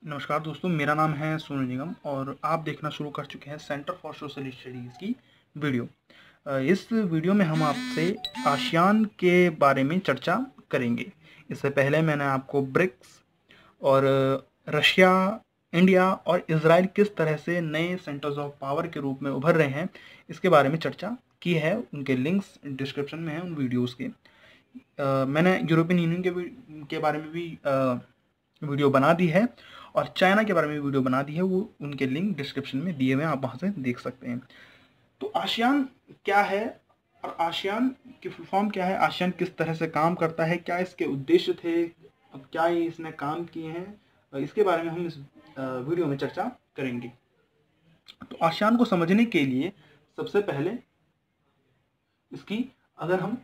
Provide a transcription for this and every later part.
नमस्कार दोस्तों, मेरा नाम है सोनू निगम और आप देखना शुरू कर चुके हैं सेंटर फॉर सोशल स्टडीज़ की वीडियो। इस वीडियो में हम आपसे आसियान के बारे में चर्चा करेंगे। इससे पहले मैंने आपको ब्रिक्स और रशिया, इंडिया और इजराइल किस तरह से नए सेंटर्स ऑफ पावर के रूप में उभर रहे हैं, इसके बारे में चर्चा की है। उनके लिंक्स डिस्क्रिप्शन में हैं उन वीडियोज़ के। मैंने यूरोपियन यूनियन के बारे में भी वीडियो बना दी है और चाइना के बारे में वीडियो बना दी है, वो उनके लिंक डिस्क्रिप्शन में दिए हुए हैं, आप वहाँ से देख सकते हैं। तो आसियान क्या है और आसियान की फुल फॉर्म क्या है, आसियान किस तरह से काम करता है, क्या इसके उद्देश्य थे, अब क्या ये इसने काम किए हैं, इसके बारे में हम इस वीडियो में चर्चा करेंगे। तो आसियान को समझने के लिए सबसे पहले इसकी अगर हम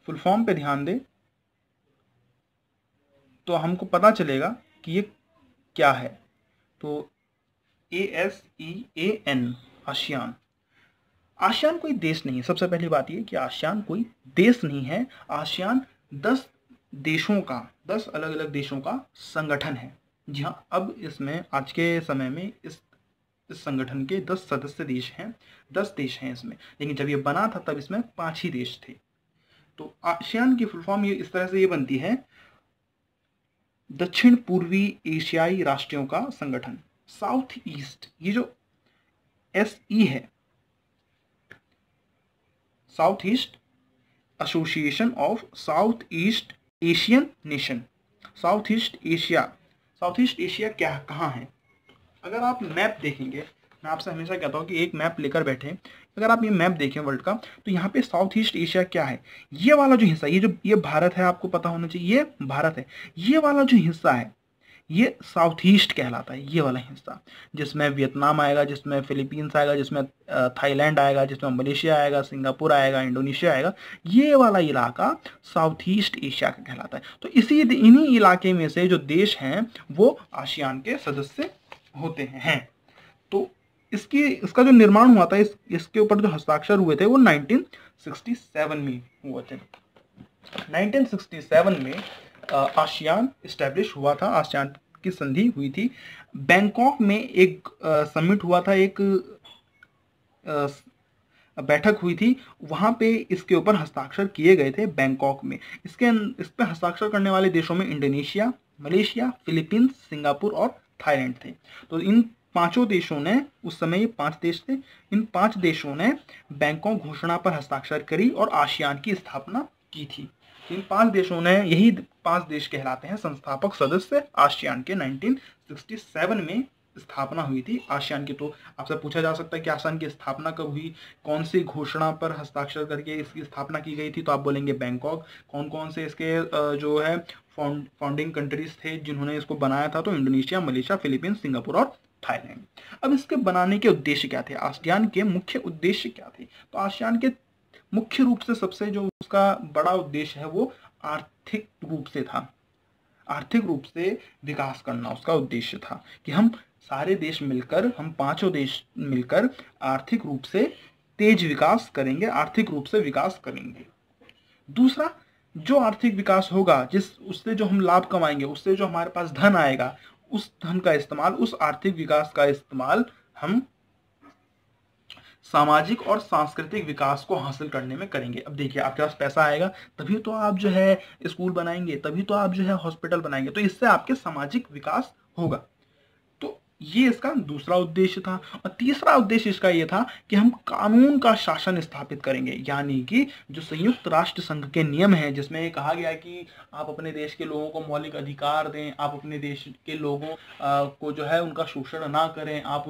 फुल फॉर्म पे ध्यान दें तो हमको पता चलेगा कि ये क्या है। तो ASEAN, आसियान। आसियान कोई देश नहीं है। सबसे पहली बात ये कि आसियान कोई देश नहीं है। आसियान 10 देशों का, 10 अलग अलग देशों का संगठन है। जी हाँ, अब इसमें आज के समय में इस संगठन के 10 सदस्य देश हैं, 10 देश हैं इसमें, लेकिन जब ये बना था तब इसमें 5 ही देश थे। तो आसियान की फुल फॉर्म ये इस तरह से ये बनती है, दक्षिण पूर्वी एशियाई राष्ट्रों का संगठन। साउथ ईस्ट, ये जो SE है, south east association of south east Asian nation. South east Asia, south east Asia क्या कहाँ है? अगर आप मैप देखेंगे, मैं आपसे हमेशा कहता हूँ कि एक मैप लेकर बैठे, अगर आप ये मैप देखें वर्ल्ड का, तो यहाँ पे साउथ ईस्ट एशिया क्या है, ये वाला जो हिस्सा, ये भारत है, आपको पता होना चाहिए ये भारत है। ये वाला जो हिस्सा है ये साउथ ईस्ट कहलाता है, ये वाला हिस्सा, जिसमें वियतनाम आएगा, जिसमें फिलीपींस आएगा, जिसमें थाईलैंड आएगा, जिसमें मलेशिया आएगा, सिंगापुर आएगा, इंडोनेशिया आएगा। ये वाला इलाका साउथ ईस्ट एशिया का कहलाता है। तो इन्हीं इलाके में से जो देश हैं वो आसियान के सदस्य होते हैं। तो इसका जो निर्माण हुआ था, इसके ऊपर जो हस्ताक्षर हुए थे वो 1967 में हुए थे। 1967 में आसियान इस्टेब्लिश हुआ था, आसियान की संधि हुई थी। बैंकॉक में एक समिट हुआ था, एक बैठक हुई थी, वहां पे इसके ऊपर हस्ताक्षर किए गए थे बैंकॉक में। इस पे हस्ताक्षर करने वाले देशों में इंडोनेशिया, मलेशिया, फिलीपींस, सिंगापुर और थाईलैंड थे। तो इन पांचों देशों ने, उस समय ये 5 देश थे, इन 5 देशों ने बैंकॉक घोषणा पर हस्ताक्षर करी और आसियान की स्थापना की थी। इन 5 देशों ने, यही 5 देश कहलाते हैं संस्थापक सदस्य आसियान के। 1967 में स्थापना हुई थी आसियान की। तो आपसे पूछा जा सकता है कि आसियान की स्थापना कब हुई, कौन सी घोषणा पर हस्ताक्षर करके इसकी स्थापना की गई थी, तो आप बोलेंगे बैंकॉक। कौन कौन से इसके जो है फाउंडिंग कंट्रीज थे जिन्होंने इसको बनाया था, तो इंडोनेशिया, मलेशिया, फिलीपींस, सिंगापुर और थाईलैंड। अब इसके बनाने के उद्देश्य क्या थे, आसियान के मुख्य उद्देश्य क्या थे? तो आसियान के मुख्य रूप से सबसे जो उसका बड़ा उद्देश्य है वो आर्थिक रूप से था। आर्थिक रूप से विकास करना उसका उद्देश्य था कि हम सारे देश मिलकर, हम 5 देश मिलकर आर्थिक रूप से तेज विकास करेंगे, आर्थिक रूप से विकास करेंगे। दूसरा, जो आर्थिक विकास होगा, उससे जो हम लाभ कमाएंगे, उससे जो हमारे पास धन आएगा, उस धन का इस्तेमाल, उस आर्थिक विकास का इस्तेमाल हम सामाजिक और सांस्कृतिक विकास को हासिल करने में करेंगे। अब देखिए, आपके पास पैसा आएगा तभी तो आप जो है स्कूल बनाएंगे, तभी तो आप जो है हॉस्पिटल बनाएंगे, तो इससे आपके सामाजिक विकास होगा। तो ये इसका दूसरा उद्देश्य था। और तीसरा उद्देश्य इसका ये था कि हम कानून का शासन स्थापित करेंगे, यानी कि जो संयुक्त राष्ट्र संघ के नियम हैं, जिसमें ये कहा गया है कि आप अपने देश के लोगों को मौलिक अधिकार दें, आप अपने देश के लोगों को जो है उनका शोषण ना करें, आप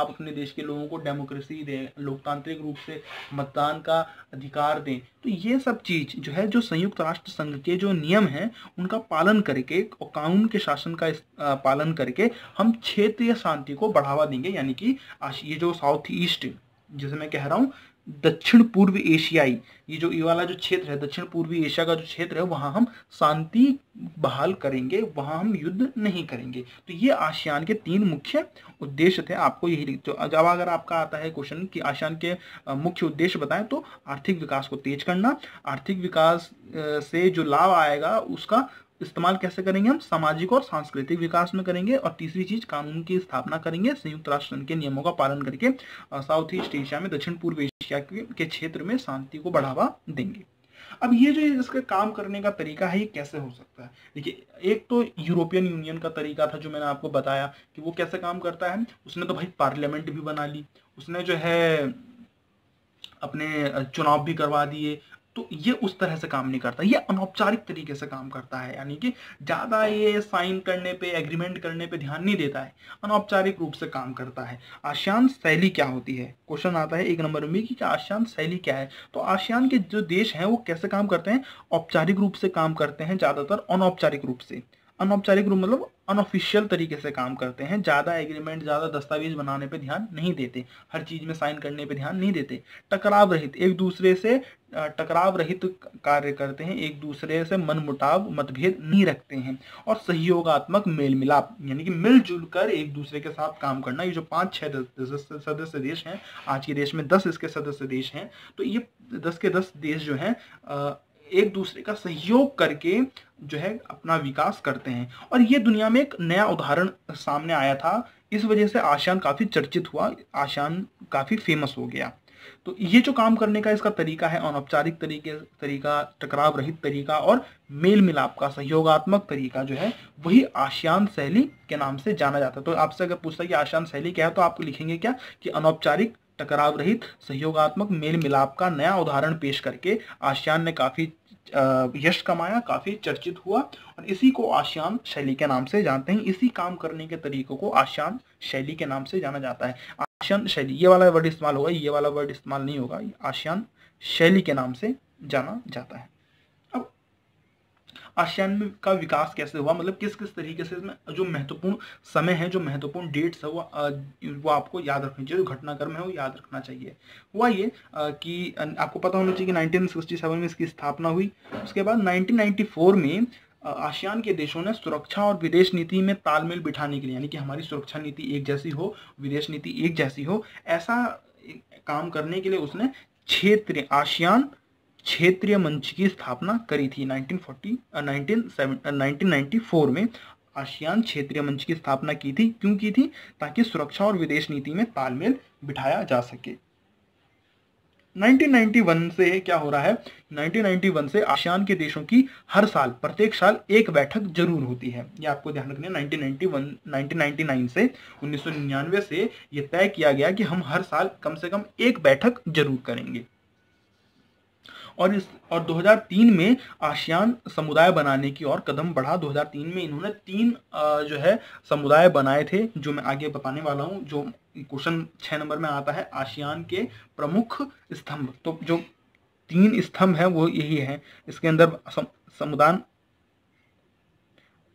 अपने देश के लोगों को डेमोक्रेसी दें, लोकतांत्रिक रूप से मतदान का अधिकार दें। तो ये सब चीज जो है, जो संयुक्त राष्ट्र संघ के जो नियम हैं उनका पालन करके और कानून के शासन का पालन करके हम क्षेत्रीय शांति को बढ़ावा देंगे। यानी कि ये जो साउथ ईस्ट, जैसे मैं कह रहा हूँ दक्षिण पूर्व एशियाई, ये वाला जो क्षेत्र है, दक्षिण पूर्वी एशिया का जो क्षेत्र है, वहां हम शांति बहाल करेंगे, वहां हम युद्ध नहीं करेंगे। तो ये आसियान के 3 मुख्य उद्देश्य थे। आपको यही तो जब अगर आपका आता है क्वेश्चन कि आसियान के मुख्य उद्देश्य बताएं, तो आर्थिक विकास को तेज करना, आर्थिक विकास से जो लाभ आएगा उसका इस्तेमाल कैसे करेंगे हम? सामाजिक और सांस्कृतिक विकास में करेंगे। और तीसरी चीज, कानून की स्थापना करेंगे संयुक्त राष्ट्र संघ के नियमों का पालन करके साउथ ईस्ट एशिया में, दक्षिण पूर्व एशिया के क्षेत्र में शांति को बढ़ावा देंगे। अब ये जो इसका काम करने का तरीका है, ये कैसे हो सकता है? देखिए, एक तो यूरोपियन यूनियन का तरीका था जो मैंने आपको बताया कि वो कैसे काम करता है। उसने तो भाई पार्लियामेंट भी बना ली, उसने जो है अपने चुनाव भी करवा दिए। तो ये उस तरह से काम नहीं करता, ये अनौपचारिक तरीके से काम करता है, यानी कि ज्यादा ये साइन करने पे, एग्रीमेंट करने पे ध्यान नहीं देता है, अनौपचारिक रूप से काम करता है। आसियान शैली क्या होती है? क्वेश्चन आता है 1 नंबर में कि आसियान शैली क्या है। तो आसियान के जो देश हैं वो कैसे काम करते हैं? औपचारिक रूप से काम करते हैं, ज्यादातर अनौपचारिक रूप से। अनौपचारिक रूप मतलब अनऑफिशियल तरीके से काम करते हैं, ज्यादा एग्रीमेंट, ज्यादा दस्तावेज बनाने पे ध्यान नहीं देते, हर चीज में साइन करने पे ध्यान नहीं देते। टकराव रहित, एक दूसरे से टकराव रहित कार्य करते हैं, एक दूसरे से मनमुटाव, मतभेद नहीं रखते हैं। और सहयोगात्मक मेल मिलाप, यानी कि मिलजुल कर एक दूसरे के साथ काम करना। ये जो 5-6 सदस्य देश हैं, आज के देश में 10 इसके सदस्य देश हैं, तो ये 10 के 10 देश जो हैं एक दूसरे का सहयोग करके जो है अपना विकास करते हैं। और ये दुनिया में एक नया उदाहरण सामने आया था, इस वजह से आसियान काफी चर्चित हुआ, आसियान काफी फेमस हो गया। तो ये जो काम करने का इसका तरीका है, अनौपचारिक तरीका, टकराव रहित तरीका और मेल मिलाप का सहयोगात्मक तरीका जो है, वही आसियान शैली के नाम से जाना जाता है। तो आपसे अगर पूछता है कि आसियान शैली क्या है, तो आप लिखेंगे क्या कि अनौपचारिक, टकराव रहित, सहयोगात्मक, मेल मिलाप का नया उदाहरण पेश करके आसियान ने काफी यश कमाया, काफी चर्चित हुआ, और इसी को आसियान शैली के नाम से जानते हैं। इसी काम करने के तरीकों को आसियान शैली के नाम से जाना जाता है। आसियान शैली, ये वाला वर्ड इस्तेमाल होगा, ये वाला वर्ड इस्तेमाल नहीं होगा, आसियान शैली के नाम से जाना जाता है। अब आसियान का विकास कैसे हुआ, मतलब किस किस तरीके से, इसमें जो महत्वपूर्ण समय है, जो महत्वपूर्ण डेट्स है, वो आपको याद रखनी चाहिए, जो घटनाक्रम है वो याद रखना चाहिए। हुआ ये कि आपको पता होना चाहिए कि 1967 में इसकी स्थापना हुई। उसके बाद 1994 में आसियान के देशों ने सुरक्षा और विदेश नीति में तालमेल बिठाने के लिए, यानी कि हमारी सुरक्षा नीति एक जैसी हो, विदेश नीति एक जैसी हो, ऐसा काम करने के लिए उसने आसियान क्षेत्रीय मंच की स्थापना करी थी। 1994 में आसियान क्षेत्रीय मंच की स्थापना की थी। क्यों की थी? ताकि सुरक्षा और विदेश नीति में तालमेल बिठाया जा सके। 1991 से क्या हो रहा है? 1991 से आसियान के देशों की हर साल, प्रत्येक साल एक बैठक जरूर होती है। ये आपको ध्यान रखना है। 1999 से 1999 से ये तय किया गया कि हम हर साल कम से कम एक बैठक जरूर करेंगे। और 2003 में आसियान समुदाय बनाने की ओर कदम बढ़ा। 2003 में इन्होंने 3 जो है समुदाय बनाए थे, जो मैं आगे बताने वाला हूं। जो क्वेश्चन 6 नंबर में आता है, आसियान के प्रमुख स्तंभ। तो जो 3 स्तंभ हैं वो यही है। इसके अंदर समुदाय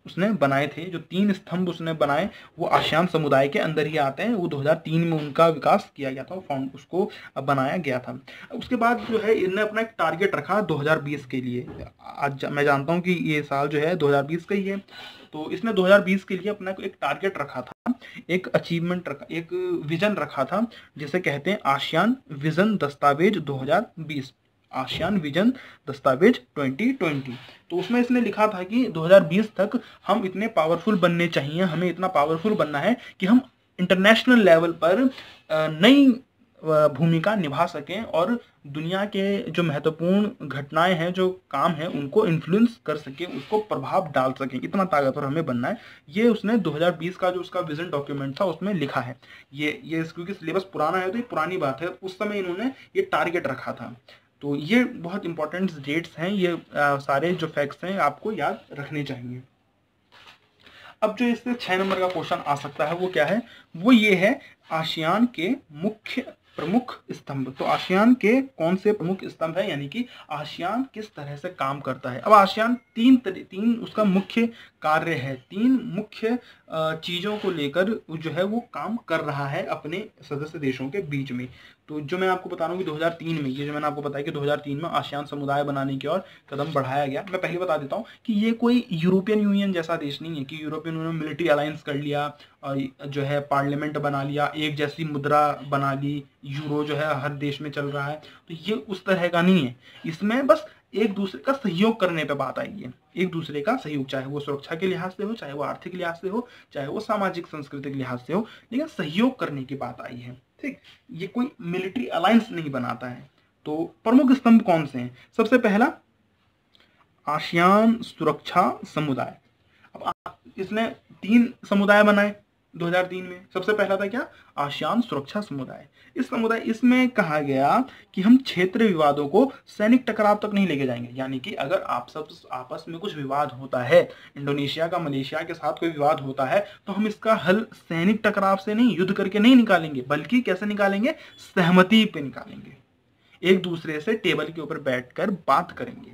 उसने बनाए थे, जो 3 स्तंभ उसने बनाए वो आसियान समुदाय के अंदर ही आते हैं। वो 2003 में उनका विकास किया गया था, उसको बनाया गया था। उसके बाद जो है इन्होंने अपना एक टारगेट रखा 2020 के लिए। आज मैं जानता हूं कि ये साल जो है 2020 का ही है, तो इसने 2020 के लिए अपना एक टारगेट रखा था, एक अचीवमेंट रखा, एक विजन रखा था, जिसे कहते हैं आसियान विजन दस्तावेज 2020, आसियान विजन दस्तावेज 2020। तो उसमें इसने लिखा था कि 2020 तक हम इतने पावरफुल बनने चाहिए, हमें इतना पावरफुल बनना है कि हम इंटरनेशनल लेवल पर नई भूमिका निभा सकें और दुनिया के जो महत्वपूर्ण घटनाएं हैं, जो काम है, उनको इन्फ्लुएंस कर सकें, उसको प्रभाव डाल सकें। इतना ताकतवर हमें बनना है। ये उसने 2020 का जो उसका विजन डॉक्यूमेंट था उसमें लिखा है। ये क्योंकि सिलेबस पुराना है तो ये पुरानी बात है, उस समय इन्होंने ये टारगेट रखा था। तो ये बहुत इंपॉर्टेंट डेट्स हैं, ये सारे जो फैक्ट्स हैं आपको याद रखने चाहिए। अब जो इससे 6 नंबर का क्वेश्चन आ सकता है वो क्या है? वो ये है, आसियान के प्रमुख स्तंभ। तो आसियान के कौन से प्रमुख स्तंभ है, यानी कि आसियान किस तरह से काम करता है। अब आसियान तीन उसका मुख्य कार्य है, 3 मुख्य चीजों को लेकर जो है वो काम कर रहा है अपने सदस्य देशों के बीच में। तो जो मैं आपको बता रहा हूँ कि 2003 में, ये जो मैंने आपको बताया कि 2003 में आसियान समुदाय बनाने की ओर कदम बढ़ाया गया। मैं पहले बता देता हूँ कि ये कोई यूरोपियन यूनियन जैसा देश नहीं है कि यूरोपियन यूनियन मिलिट्री अलायंस कर लिया और जो है पार्लियामेंट बना लिया, एक जैसी मुद्रा बना ली, यूरो जो है हर देश में चल रहा है। तो ये उस तरह का नहीं है। इसमें बस एक दूसरे का सहयोग करने पे बात आई है। एक दूसरे का सहयोग, चाहे वो सुरक्षा के लिहाज से हो, चाहे वो आर्थिक लिहाज से हो, चाहे वो सामाजिक सांस्कृतिक लिहाज से हो, लेकिन सहयोग करने की बात आई है। ठीक, ये कोई मिलिट्री अलायंस नहीं बनाता है। तो प्रमुख स्तंभ कौन से हैं? सबसे पहला आसियान सुरक्षा समुदाय। अब इसने 3 समुदाय बनाए 2003 में। सबसे पहला था क्या? आसियान सुरक्षा समुदाय। इसमें कहा गया कि हम क्षेत्रीय विवादों को सैनिक टकराव तक नहीं लेके जाएंगे। यानी कि अगर आप सब आपस में कुछ विवाद होता है, इंडोनेशिया का मलेशिया के साथ कोई विवाद होता है, तो हम इसका हल सैनिक टकराव से नहीं, युद्ध करके नहीं निकालेंगे, बल्कि कैसे निकालेंगे? सहमति पे निकालेंगे। एक दूसरे से टेबल के ऊपर बैठकर बात करेंगे,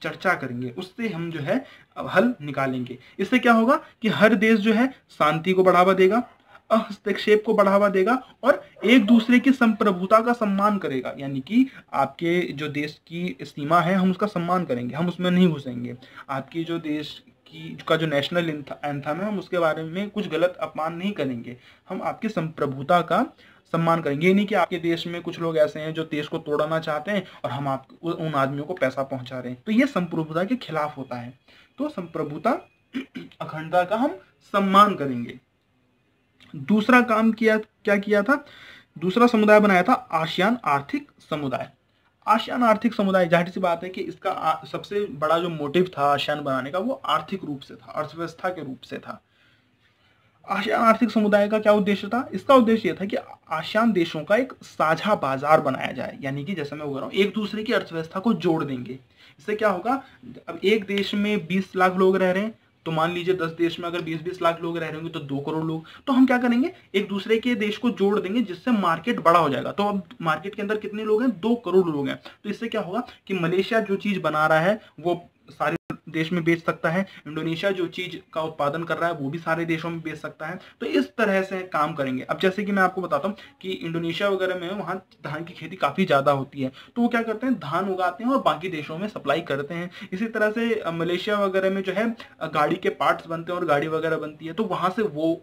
चर्चा करेंगे, उससे हम जो है हल निकालेंगे। इससे क्या होगा कि हर देश जो है शांति को बढ़ावा देगा, हस्तक्षेप को बढ़ावा देगा और एक दूसरे की संप्रभुता का सम्मान करेगा। यानी कि आपके जो देश की सीमा है हम उसका सम्मान करेंगे, हम उसमें नहीं घुसेंगे। आपकी जो देश की का जो नेशनल एंथम है हम उसके बारे में कुछ गलत अपमान नहीं करेंगे, हम आपकी संप्रभुता का सम्मान करेंगे। ये नहीं कि आपके देश में कुछ लोग ऐसे हैं जो देश को तोड़ना चाहते हैं और हम आप उन आदमियों को पैसा पहुंचा रहे हैं, तो ये संप्रभुता के खिलाफ होता है। तो संप्रभुता अखंडता का हम सम्मान करेंगे। दूसरा काम क्या किया था? दूसरा समुदाय बनाया था आसियान आर्थिक समुदाय। आसियान आर्थिक समुदाय, जाहिर सी बात है कि इसका सबसे बड़ा जो मोटिव था आसियान बनाने का, वो आर्थिक रूप से था, अर्थव्यवस्था के रूप से था। आसियान आर्थिक समुदाय का क्या उद्देश्य था? इसका उद्देश्य यह था कि आसियान देशों का एक साझा बाजार बनाया जाए। यानी कि जैसे मैं बोल रहा हूँ, एक दूसरे की अर्थव्यवस्था को जोड़ देंगे। इससे क्या होगा? अब एक देश में 20 लाख लोग रह रहे हैं, तो मान लीजिए 10 देश में अगर 20-20 लाख लोग रह रहे होंगे तो 2 करोड़ लोग, तो हम क्या करेंगे? एक दूसरे के देश को जोड़ देंगे, जिससे मार्केट बड़ा हो जाएगा। तो अब मार्केट के अंदर कितने लोग हैं? 2 करोड़ लोग हैं। तो इससे क्या होगा कि मलेशिया जो चीज बना रहा है वो सारे देश में बेच सकता है, इंडोनेशिया जो चीज का उत्पादन कर रहा है वो भी सारे देशों में बेच सकता है। तो इस तरह से काम करेंगे। अब जैसे कि मैं आपको बताता हूँ कि इंडोनेशिया वगैरह में वहाँ धान की खेती काफी ज्यादा होती है, तो वो क्या करते हैं? धान उगाते हैं और बाकी देशों में सप्लाई करते हैं। इसी तरह से मलेशिया वगैरह में जो है गाड़ी के पार्ट्स बनते हैं और गाड़ी वगैरह बनती है, तो वहां से वो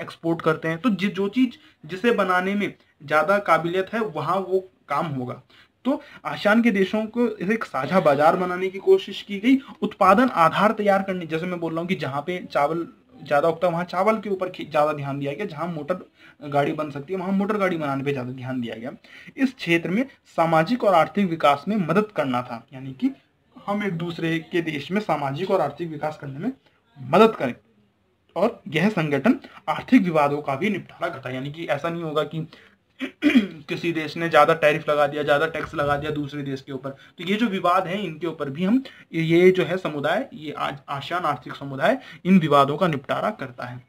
एक्सपोर्ट करते हैं। तो जो चीज जिसे बनाने में ज्यादा काबिलियत है वहां वो काम होगा। तो आसियान के देशों को एक साझा बाजार बनाने की कोशिश की गई। उत्पादन आधार तैयार करने, जैसे मैं बोल रहा हूँ कि जहाँ पे चावल ज्यादा उगता है वहाँ चावल के ऊपर ज्यादा ध्यान दिया गया, जहाँ मोटर गाड़ी बन सकती है वहाँ मोटर गाड़ी बनाने पे ज्यादा ध्यान दिया गया। इस क्षेत्र में सामाजिक और आर्थिक विकास में मदद करना था। यानी कि हम एक दूसरे के देश में सामाजिक और आर्थिक विकास करने में मदद करें, और यह संगठन आर्थिक विवादों का भी निपटारा करता है। यानी कि ऐसा नहीं होगा कि किसी देश ने ज्यादा टैरिफ लगा दिया, ज्यादा टैक्स लगा दिया दूसरे देश के ऊपर, तो ये जो विवाद हैं इनके ऊपर भी हम ये जो है समुदाय, ये आसियान आर्थिक समुदाय इन विवादों का निपटारा करता है।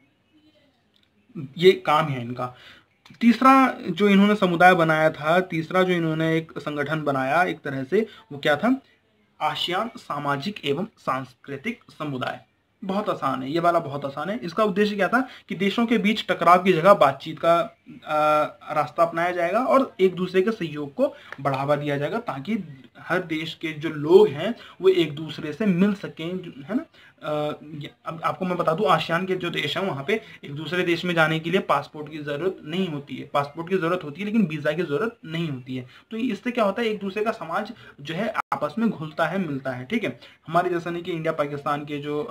ये काम है इनका। तीसरा जो इन्होंने समुदाय बनाया था, तीसरा जो इन्होंने एक संगठन बनाया एक तरह से, वो क्या था? आसियान सामाजिक एवं सांस्कृतिक समुदाय। बहुत आसान है, ये वाला बहुत आसान है। इसका उद्देश्य क्या था कि देशों के बीच टकराव की जगह बातचीत का रास्ता अपनाया जाएगा और एक दूसरे के सहयोग को बढ़ावा दिया जाएगा, ताकि हर देश के जो लोग हैं वो एक दूसरे से मिल सकें, है ना। अब आपको मैं बता दूं, आसियान के जो देश हैं वहाँ पे एक दूसरे देश में जाने के लिए पासपोर्ट की जरूरत नहीं होती है। पासपोर्ट की जरूरत होती है लेकिन वीजा की जरूरत नहीं होती है। तो इससे क्या होता है? एक दूसरे का समाज जो है आपस में घुलता है, मिलता है। ठीक है, हमारे जैसा नहीं कि इंडिया पाकिस्तान के जो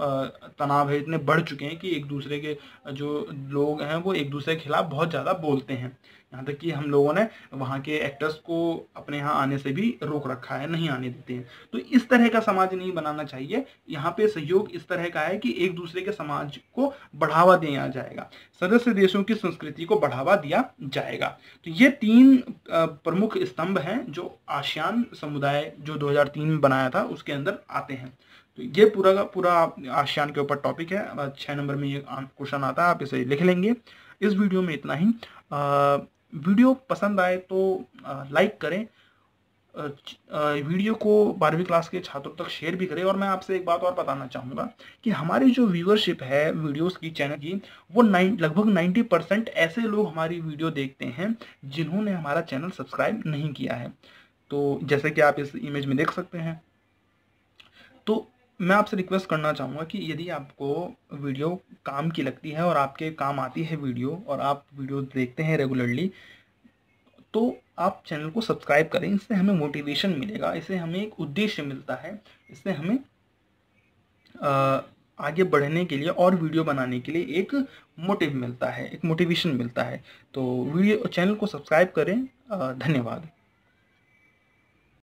तनाव है इतने बढ़ चुके हैं कि एक दूसरे के जो लोग हैं वो एक दूसरे के खिलाफ बहुत ज्यादा बोलते हैं। यहाँ तक कि हम लोगों ने वहाँ के एक्टर्स को अपने यहाँ आने से भी रोक रखा है, नहीं आने देते हैं। तो इस तरह का समाज नहीं बनाना चाहिए। यहाँ पे सहयोग इस तरह का है कि एक दूसरे के समाज को बढ़ावा दिया जाएगा, सदस्य देशों की संस्कृति को बढ़ावा दिया जाएगा। तो ये 3 प्रमुख स्तंभ हैं जो आसियान समुदाय जो 2003 में बनाया था उसके अंदर आते हैं। तो ये पूरा का पूरा आसियान के ऊपर टॉपिक है। 6 नंबर में ये क्वेश्चन आता है, आप इसे लिख लेंगे। इस वीडियो में इतना ही। वीडियो पसंद आए तो लाइक करें, वीडियो को 12वीं क्लास के छात्रों तक शेयर भी करें। और मैं आपसे एक बात और बताना चाहूँगा कि हमारी जो व्यूअरशिप है वीडियोस की चैनल की, वो लगभग 90% ऐसे लोग हमारी वीडियो देखते हैं जिन्होंने हमारा चैनल सब्सक्राइब नहीं किया है। तो जैसे कि आप इस इमेज में देख सकते हैं। तो मैं आपसे रिक्वेस्ट करना चाहूँगा कि यदि आपको वीडियो काम की लगती है और आपके काम आती है वीडियो, और आप वीडियो देखते हैं रेगुलरली, तो आप चैनल को सब्सक्राइब करें, इससे हमें मोटिवेशन मिलेगा, इससे हमें एक उद्देश्य मिलता है, इससे हमें आगे बढ़ने के लिए और वीडियो बनाने के लिए एक मोटिव मिलता है, एक मोटिवेशन मिलता है। तो वीडियो चैनल को सब्सक्राइब करें। धन्यवाद।